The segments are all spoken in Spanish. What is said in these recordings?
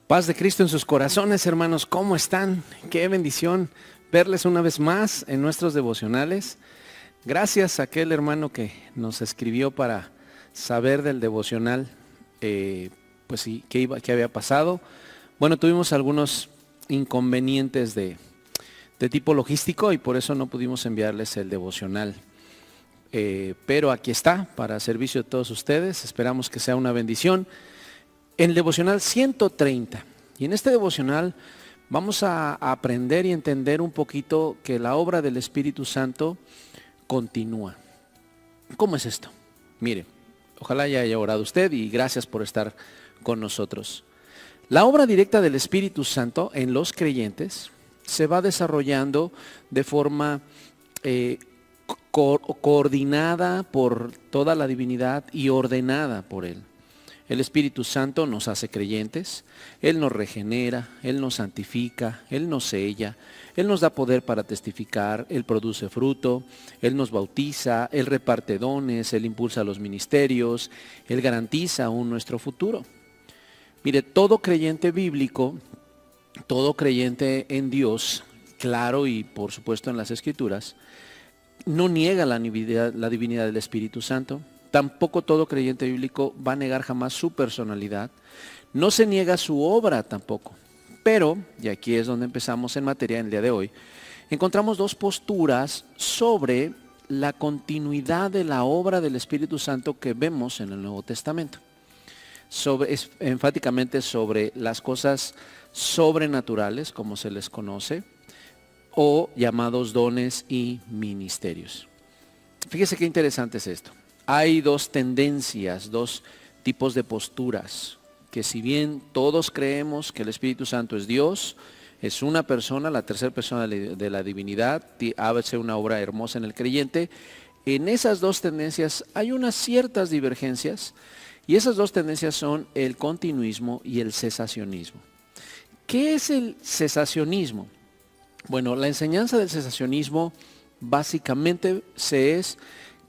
Paz de Cristo en sus corazones, hermanos. ¿Cómo están? Qué bendición verles una vez más en nuestros devocionales. Gracias a aquel hermano que nos escribió para saber del devocional, pues sí, qué había pasado. Bueno, tuvimos algunos inconvenientes de tipo logístico y por eso no pudimos enviarles el devocional. Pero aquí está, para servicio de todos ustedes. Esperamos que sea una bendición. En el devocional 130, y en este devocional vamos a aprender y entender un poquito que la obra del Espíritu Santo continúa. ¿Cómo es esto? Mire, ojalá ya haya orado usted y gracias por estar con nosotros. La obra directa del Espíritu Santo en los creyentes se va desarrollando de forma coordinada por toda la divinidad y ordenada por Él. El Espíritu Santo nos hace creyentes, Él nos regenera, Él nos santifica, Él nos sella, Él nos da poder para testificar, Él produce fruto, Él nos bautiza, Él reparte dones, Él impulsa los ministerios, Él garantiza aún nuestro futuro. Mire, todo creyente bíblico, todo creyente en Dios, claro y por supuesto en las Escrituras, no niega la divinidad del Espíritu Santo. Tampoco todo creyente bíblico va a negar jamás su personalidad. No se niega su obra tampoco. Pero, y aquí es donde empezamos en materia en el día de hoy, encontramos dos posturas sobre la continuidad de la obra del Espíritu Santo que vemos en el Nuevo Testamento. Enfáticamente sobre las cosas sobrenaturales, como se les conoce, o llamados dones y ministerios. Fíjese qué interesante es esto. Hay dos tendencias, dos tipos de posturas, que si bien todos creemos que el Espíritu Santo es Dios, es una persona, la tercera persona de la divinidad, hace una obra hermosa en el creyente, en esas dos tendencias hay unas ciertas divergencias, y esas dos tendencias son el continuismo y el cesacionismo. ¿Qué es el cesacionismo? Bueno, la enseñanza del cesacionismo básicamente es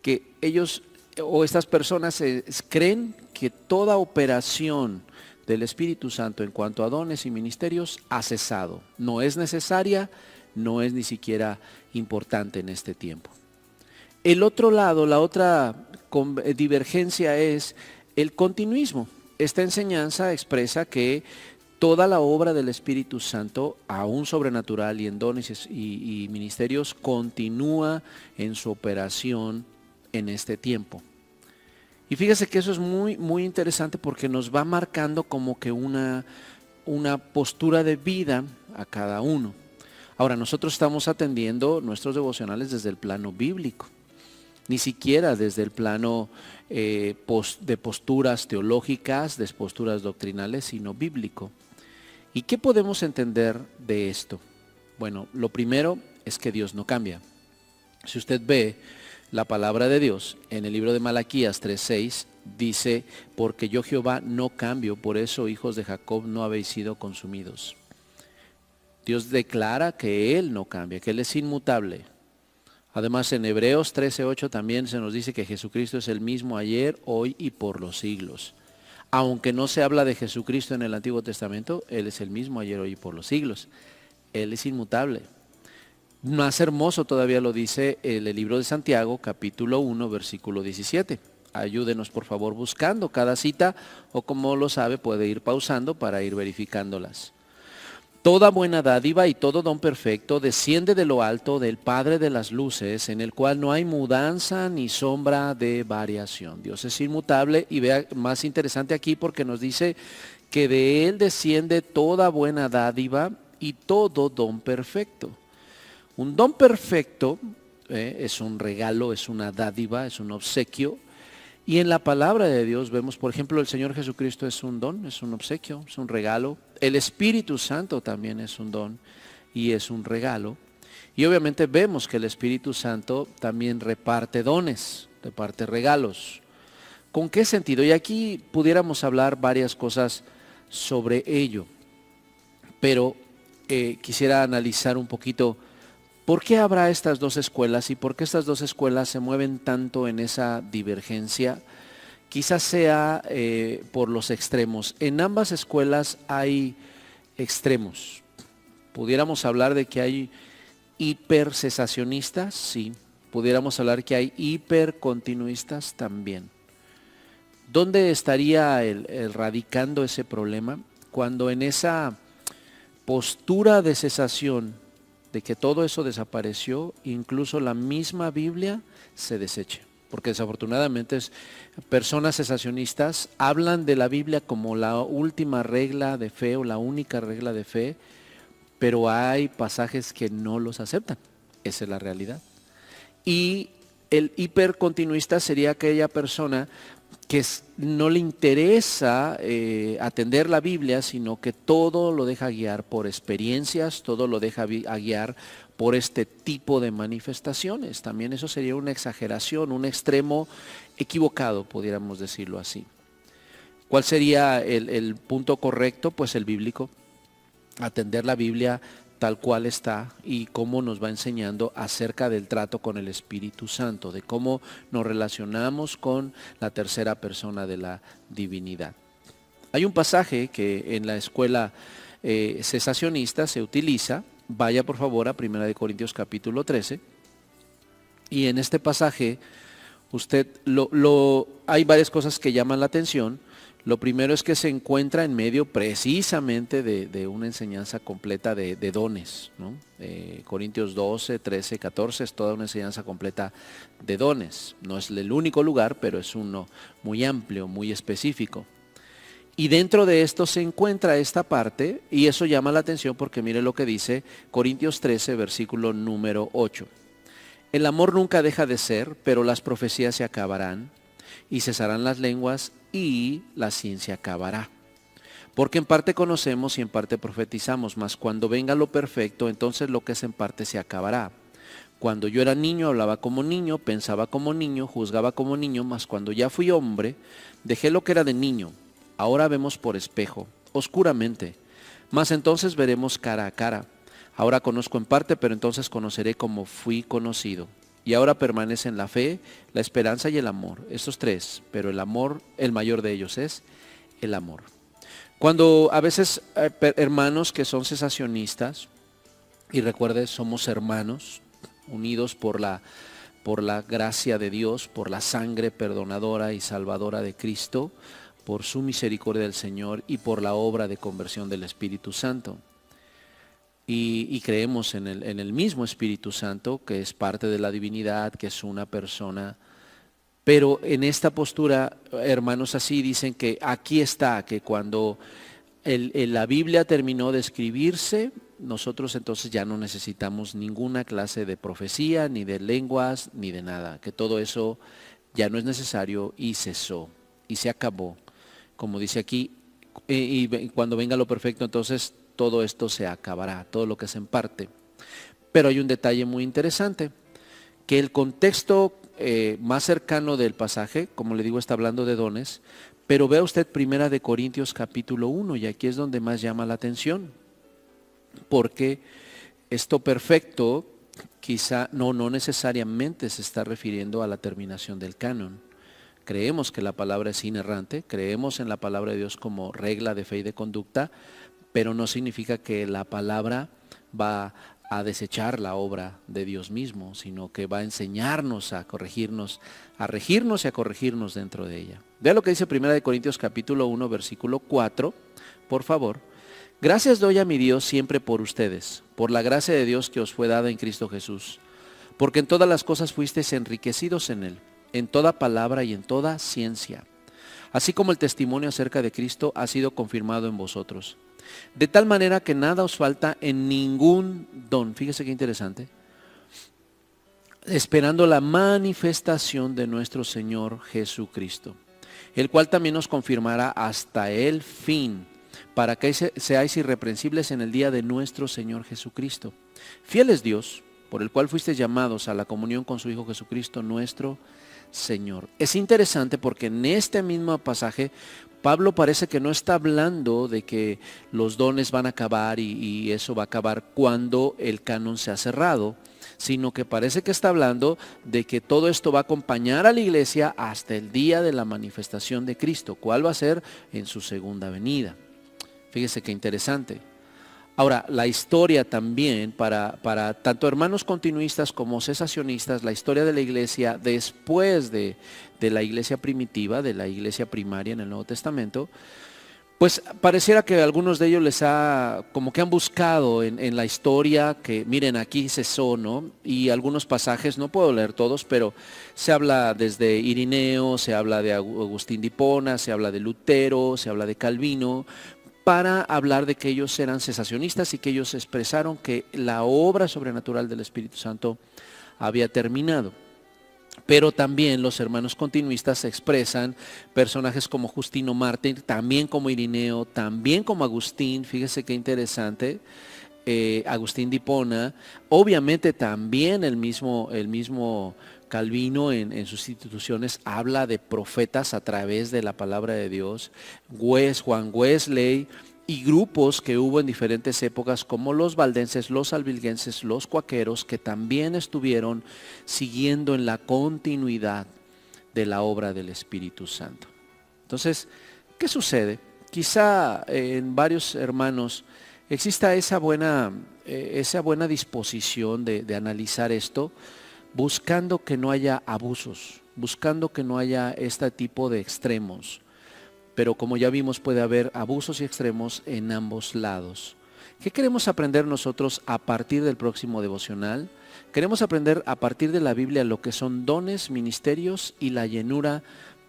que ellos o estas personas creen que toda operación del Espíritu Santo en cuanto a dones y ministerios ha cesado. No es necesaria, no es ni siquiera importante en este tiempo. El otro lado, la otra divergencia es el continuismo. Esta enseñanza expresa que toda la obra del Espíritu Santo, aún sobrenatural y en dones y ministerios, continúa en su operación en este tiempo. Y fíjese que eso es muy, muy interesante porque nos va marcando como que una postura de vida a cada uno. Ahora, nosotros estamos atendiendo nuestros devocionales desde el plano bíblico, ni siquiera desde el plano de posturas teológicas, de posturas doctrinales, sino bíblico. ¿Y qué podemos entender de esto? Bueno, lo primero es que Dios no cambia. Si usted ve la palabra de Dios en el libro de Malaquías 3:6, dice, porque yo Jehová no cambio, por eso hijos de Jacob no habéis sido consumidos. Dios declara que Él no cambia, que Él es inmutable. Además en Hebreos 13:8 también se nos dice que Jesucristo es el mismo ayer, hoy y por los siglos. Aunque no se habla de Jesucristo en el Antiguo Testamento, Él es el mismo ayer, hoy y por los siglos. Él es inmutable. Más hermoso todavía lo dice el libro de Santiago, capítulo 1, versículo 17. Ayúdenos por favor buscando cada cita o como lo sabe puede ir pausando para ir verificándolas. Toda buena dádiva y todo don perfecto desciende de lo alto del Padre de las luces, en el cual no hay mudanza ni sombra de variación. Dios es inmutable y vea más interesante aquí porque nos dice que de Él desciende toda buena dádiva y todo don perfecto. Un don perfecto es un regalo, es una dádiva, es un obsequio. Y en la palabra de Dios vemos, por ejemplo, el Señor Jesucristo es un don, es un obsequio, es un regalo. El Espíritu Santo también es un don y es un regalo. Y obviamente vemos que el Espíritu Santo también reparte dones, reparte regalos. ¿Con qué sentido? Y aquí pudiéramos hablar varias cosas sobre ello. Pero quisiera analizar un poquito ¿por qué habrá estas dos escuelas y por qué estas dos escuelas se mueven tanto en esa divergencia? quizás sea por los extremos. En ambas escuelas hay extremos. Pudiéramos hablar de que hay hipercesacionistas, sí. Pudiéramos hablar que hay hipercontinuistas también. ¿Dónde estaría el radicando ese problema? Cuando en esa postura de cesación, de que todo eso desapareció, incluso la misma Biblia se deseche. Porque desafortunadamente personas cesacionistas hablan de la Biblia como la última regla de fe o la única regla de fe, pero hay pasajes que no los aceptan. Esa es la realidad. Y el hipercontinuista sería aquella persona que no le interesa atender la Biblia, sino que todo lo deja guiar por experiencias, todo lo deja guiar por este tipo de manifestaciones. También eso sería una exageración, un extremo equivocado, pudiéramos decirlo así. ¿Cuál sería el punto correcto? Pues el bíblico. Atender la Biblia tal cual está y cómo nos va enseñando acerca del trato con el Espíritu Santo, de cómo nos relacionamos con la tercera persona de la divinidad. Hay un pasaje que en la escuela cesacionista se utiliza. Vaya por favor a 1 Corintios capítulo 13, y en este pasaje usted hay varias cosas que llaman la atención. Lo primero es que se encuentra en medio precisamente de una enseñanza completa de dones, ¿no? Corintios 12, 13, 14 es toda una enseñanza completa de dones. No es el único lugar, pero es uno muy amplio, muy específico. Y dentro de esto se encuentra esta parte, y eso llama la atención porque mire lo que dice Corintios 13, versículo número 8. El amor nunca deja de ser, pero las profecías se acabarán, y cesarán las lenguas, y la ciencia acabará. Porque en parte conocemos y en parte profetizamos, mas cuando venga lo perfecto, entonces lo que es en parte se acabará. Cuando yo era niño, hablaba como niño, pensaba como niño, juzgaba como niño, mas cuando ya fui hombre, dejé lo que era de niño. Ahora vemos por espejo, oscuramente, mas entonces veremos cara a cara. Ahora conozco en parte, pero entonces conoceré como fui conocido. Y ahora permanecen la fe, la esperanza y el amor. Estos tres, pero el amor, el mayor de ellos es el amor. Cuando a veces hermanos que son cesacionistas, y recuerde, somos hermanos, unidos por la gracia de Dios, por la sangre perdonadora y salvadora de Cristo, por su misericordia del Señor y por la obra de conversión del Espíritu Santo. Y creemos en el mismo Espíritu Santo, que es parte de la divinidad, que es una persona. Pero en esta postura, hermanos, así dicen que aquí está, que cuando la Biblia terminó de escribirse, nosotros entonces ya no necesitamos ninguna clase de profecía, ni de lenguas, ni de nada. Que todo eso ya no es necesario y cesó, y se acabó. Como dice aquí, y cuando venga lo perfecto, entonces todo esto se acabará, todo lo que es en parte. Pero hay un detalle muy interesante, que el contexto más cercano del pasaje, como le digo, está hablando de dones, pero vea usted 1 Corintios capítulo 1, y aquí es donde más llama la atención, porque esto perfecto quizá no necesariamente se está refiriendo a la terminación del canon. Creemos que la palabra es inerrante, creemos en la palabra de Dios como regla de fe y de conducta, pero no significa que la palabra va a desechar la obra de Dios mismo, sino que va a enseñarnos a corregirnos, a regirnos y a corregirnos dentro de ella. Vea lo que dice 1 Corintios capítulo 1, versículo 4, por favor. Gracias doy a mi Dios siempre por ustedes, por la gracia de Dios que os fue dada en Cristo Jesús, porque en todas las cosas fuisteis enriquecidos en Él, en toda palabra y en toda ciencia, así como el testimonio acerca de Cristo ha sido confirmado en vosotros. De tal manera que nada os falta en ningún don. Fíjese qué interesante. Esperando la manifestación de nuestro Señor Jesucristo, el cual también os confirmará hasta el fin, para que seáis irreprensibles en el día de nuestro Señor Jesucristo. Fiel es Dios, por el cual fuisteis llamados a la comunión con su Hijo Jesucristo, nuestro Señor. Es interesante porque en este mismo pasaje Pablo parece que no está hablando de que los dones van a acabar y eso va a acabar cuando el canon sea cerrado, sino que parece que está hablando de que todo esto va a acompañar a la iglesia hasta el día de la manifestación de Cristo. ¿Cuál va a ser? En su segunda venida. Fíjese qué interesante. Ahora, la historia también para tanto hermanos continuistas como cesacionistas, la historia de la iglesia después de la iglesia primitiva, de la iglesia primaria en el Nuevo Testamento, pues pareciera que algunos de ellos como que han buscado en la historia que, miren, aquí cesó, ¿no? Y algunos pasajes, no puedo leer todos, pero se habla desde Irineo, se habla de Agustín de Hipona, se habla de Lutero, se habla de Calvino, para hablar de que ellos eran cesacionistas y que ellos expresaron que la obra sobrenatural del Espíritu Santo había terminado. Pero también los hermanos continuistas expresan personajes como Justino Mártir, también como Irineo, también como Agustín, fíjese qué interesante, Agustín de Hipona, obviamente también el mismo Calvino en sus instituciones habla de profetas a través de la palabra de Dios, Juan Wesley y grupos que hubo en diferentes épocas como los valdenses, los albigenses, los cuaqueros, que también estuvieron siguiendo en la continuidad de la obra del Espíritu Santo. Entonces, ¿qué sucede? Quizá en varios hermanos exista esa buena disposición de analizar esto, buscando que no haya abusos, buscando que no haya este tipo de extremos. Pero como ya vimos, puede haber abusos y extremos en ambos lados. ¿Qué queremos aprender nosotros a partir del próximo devocional? Queremos aprender a partir de la Biblia lo que son dones, ministerios y la llenura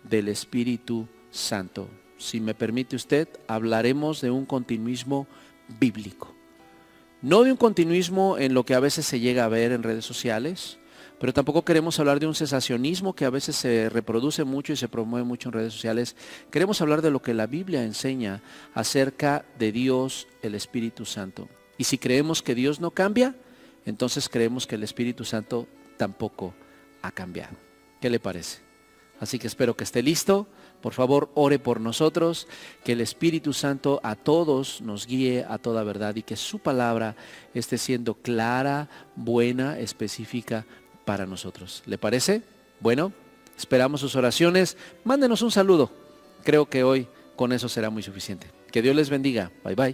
del Espíritu Santo. Si me permite usted, hablaremos de un continuismo bíblico. No de un continuismo en lo que a veces se llega a ver en redes sociales, pero tampoco queremos hablar de un cesacionismo que a veces se reproduce mucho y se promueve mucho en redes sociales. Queremos hablar de lo que la Biblia enseña acerca de Dios, el Espíritu Santo. Y si creemos que Dios no cambia, entonces creemos que el Espíritu Santo tampoco ha cambiado. ¿Qué le parece? Así que espero que esté listo. Por favor, ore por nosotros, que el Espíritu Santo a todos nos guíe a toda verdad y que su palabra esté siendo clara, buena, específica para nosotros. ¿Le parece? Bueno, esperamos sus oraciones. Mándenos un saludo. Creo que hoy con eso será muy suficiente. Que Dios les bendiga. Bye bye.